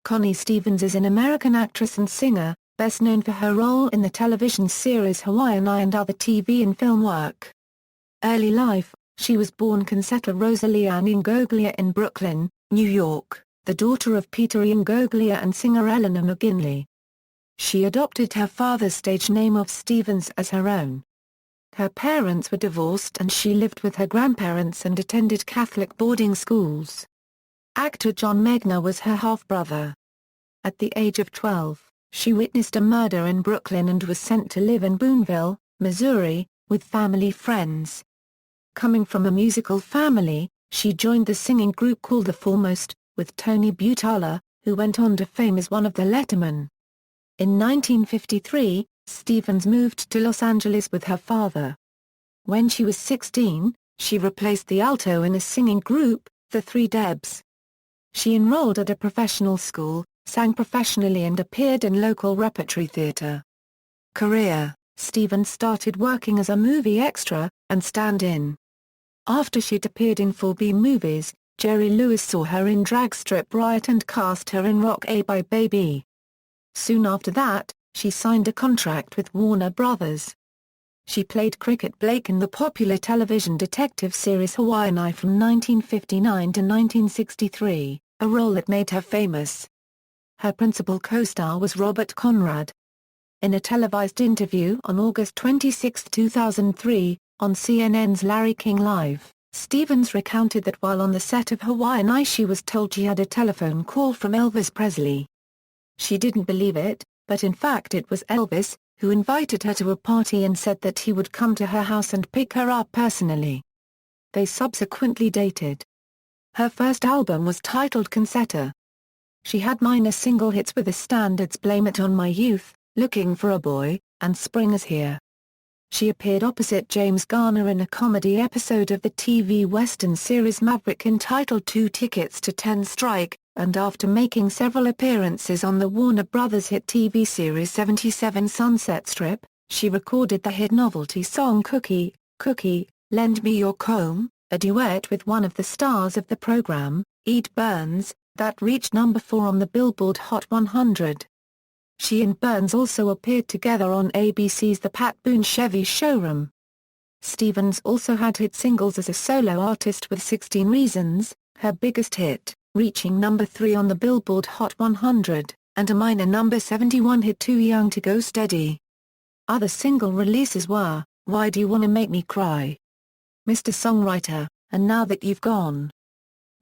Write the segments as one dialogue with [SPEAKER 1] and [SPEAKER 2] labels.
[SPEAKER 1] Connie Stevens is an American actress and singer, best known for her role in the television series Hawaiian Eye and other TV and film work. Early life: she was born Concetta Rosalie Ann Ingoglia in Brooklyn, New York, the daughter of Peter Ingoglia and singer Eleanor McGinley. She adopted her father's stage name of Stevens as her own. Her parents were divorced and she lived with her grandparents and attended Catholic boarding schools. Actor John Megna was her half-brother. At the age of 12, she witnessed a murder in Brooklyn and was sent to live in Boonville, Missouri, with family friends. Coming from a musical family, she joined the singing group called The Foremost, with Tony Butala, who went on to fame as one of the Lettermen. In 1953, Stevens moved to Los Angeles with her father. When she was 16, she replaced the alto in a singing group, the Three Debs. She enrolled at a professional school, sang professionally and appeared in local repertory theater. Career: Stevens started working as a movie extra, and stand-in. After she'd appeared in 4 B movies, Jerry Lewis saw her in drag strip Riot and cast her in Rock A by Baby. Soon after that, she signed a contract with Warner Brothers. She played Cricket Blake in the popular television detective series Hawaiian Eye from 1959 to 1963, a role that made her famous. Her principal co-star was Robert Conrad. In a televised interview on August 26, 2003, on CNN's Larry King Live, Stevens recounted that while on the set of Hawaiian Eye she was told she had a telephone call from Elvis Presley. She didn't believe it, but in fact it was Elvis, who invited her to a party and said that he would come to her house and pick her up personally. They subsequently dated. Her first album was titled Concetta. She had minor single hits with the standards Blame It on My Youth, Looking for a Boy, and Spring Is Here. She appeared opposite James Garner in a comedy episode of the TV Western series Maverick entitled 2 Tickets to 10 Strike, and after making several appearances on the Warner Brothers hit TV series 77 Sunset Strip, she recorded the hit novelty song Cookie, Cookie, Lend Me Your Comb, a duet with one of the stars of the program, Ed Burns, that reached number 4 on the Billboard Hot 100. She and Burns also appeared together on ABC's The Pat Boone Chevy Showroom. Stevens also had hit singles as a solo artist with 16 Reasons, her biggest hit, reaching number 3 on the Billboard Hot 100, and a minor number 71 hit Too Young to Go Steady. Other single releases were, Why Do You Wanna Make Me Cry, Mr. Songwriter, and Now That You've Gone.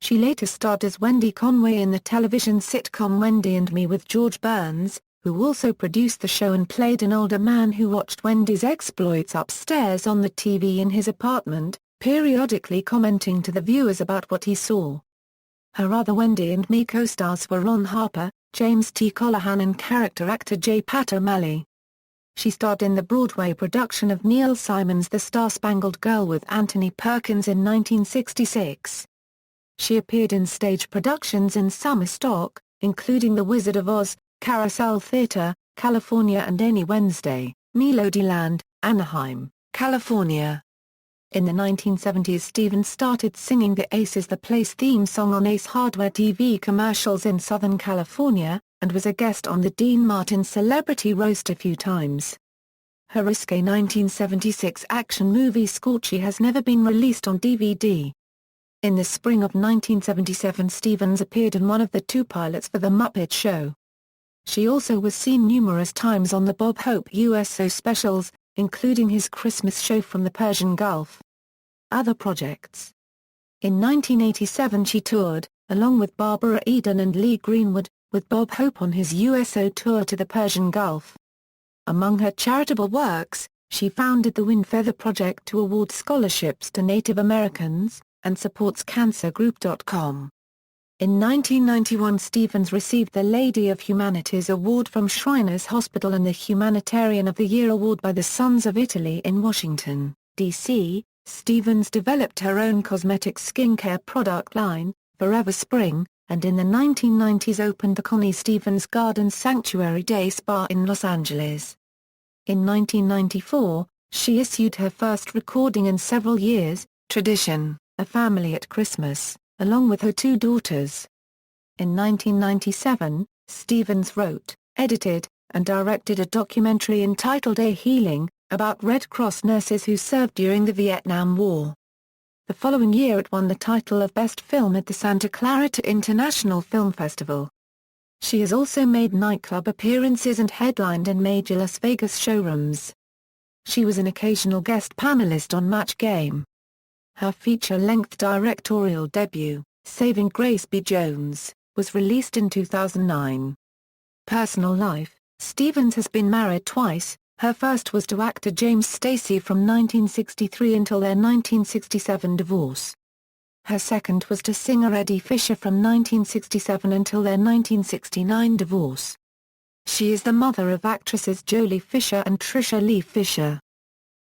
[SPEAKER 1] She later starred as Wendy Conway in the television sitcom Wendy and Me with George Burns, who also produced the show and played an older man who watched Wendy's exploits upstairs on the TV in his apartment, periodically commenting to the viewers about what he saw. Her other Wendy and Me co-stars were Ron Harper, James T. Colohan and character actor J. Pat O'Malley. She starred in the Broadway production of Neil Simon's The Star-Spangled Girl with Anthony Perkins in 1966. She appeared in stage productions in summer stock, including The Wizard of Oz, Carousel Theatre, California and Any Wednesday, Melodyland, Anaheim, California. In the 1970s Stevens started singing the Ace Is the Place theme song on Ace Hardware TV commercials in Southern California, and was a guest on the Dean Martin Celebrity Roast a few times. Her risque 1976 action movie Scorchy has never been released on DVD. In the spring of 1977 Stevens appeared in one of the 2 pilots for The Muppet Show. She also was seen numerous times on the Bob Hope USO specials, including his Christmas show from the Persian Gulf. Other projects. In 1987 she toured, along with Barbara Eden and Lee Greenwood, with Bob Hope on his USO tour to the Persian Gulf. Among her charitable works, she founded the Windfeather Project to award scholarships to Native Americans, and supports CancerGroup.com. In 1991 Stevens received the Lady of Humanities Award from Shriners Hospital and the Humanitarian of the Year Award by the Sons of Italy in Washington, D.C. Stevens developed her own cosmetic skincare product line, Forever Spring, and in the 1990s opened the Connie Stevens Garden Sanctuary Day Spa in Los Angeles. In 1994, she issued her first recording in several years, Tradition, A Family at Christmas, along with her 2 daughters. In 1997, Stevens wrote, edited, and directed a documentary entitled A Healing, about Red Cross nurses who served during the Vietnam War. The following year it won the title of Best Film at the Santa Clarita International Film Festival. She has also made nightclub appearances and headlined in major Las Vegas showrooms. She was an occasional guest panelist on Match Game. Her feature-length directorial debut, Saving Grace B. Jones, was released in 2009. Personal life: Stevens has been married twice. Her first was to actor James Stacey from 1963 until their 1967 divorce. Her second was to singer Eddie Fisher from 1967 until their 1969 divorce. She is the mother of actresses Jolie Fisher and Tricia Lee Fisher.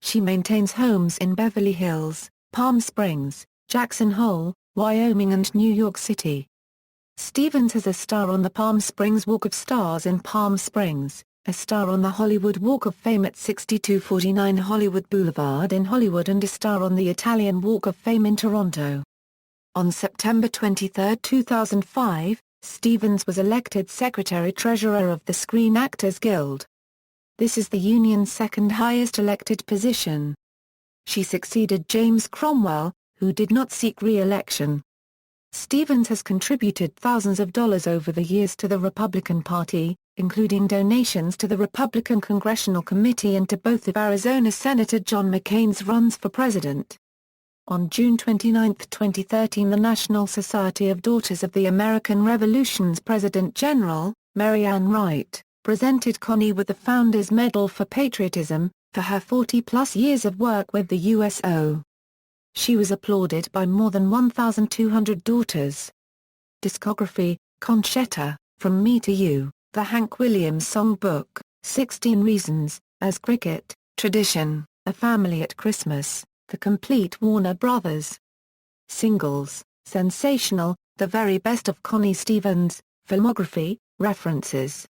[SPEAKER 1] She maintains homes in Beverly Hills, Palm Springs, Jackson Hole, Wyoming and New York City. Stevens is a star on the Palm Springs Walk of Stars in Palm Springs, a star on the Hollywood Walk of Fame at 6249 Hollywood Boulevard in Hollywood and a star on the Italian Walk of Fame in Toronto. On September 23, 2005, Stevens was elected Secretary-Treasurer of the Screen Actors Guild. This is the union's second highest elected position. She succeeded James Cromwell, who did not seek re-election. Stevens has contributed thousands of dollars over the years to the Republican Party, including donations to the Republican Congressional Committee and to both of Arizona Senator John McCain's runs for president. On June 29, 2013, the National Society of Daughters of the American Revolution's President General, Mary Ann Wright, presented Connie with the Founders Medal for Patriotism, for her 40-plus years of work with the USO. She was applauded by more than 1,200 daughters. Discography: Conchetta, From Me to You, The Hank Williams Songbook, 16 Reasons, As Cricket, Tradition, A Family at Christmas, The Complete Warner Brothers. Singles: Sensational, The Very Best of Connie Stevens, Filmography, References.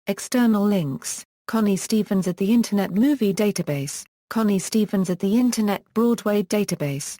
[SPEAKER 1] External links: Connie Stevens at the Internet Movie Database, Connie Stevens at the Internet Broadway Database.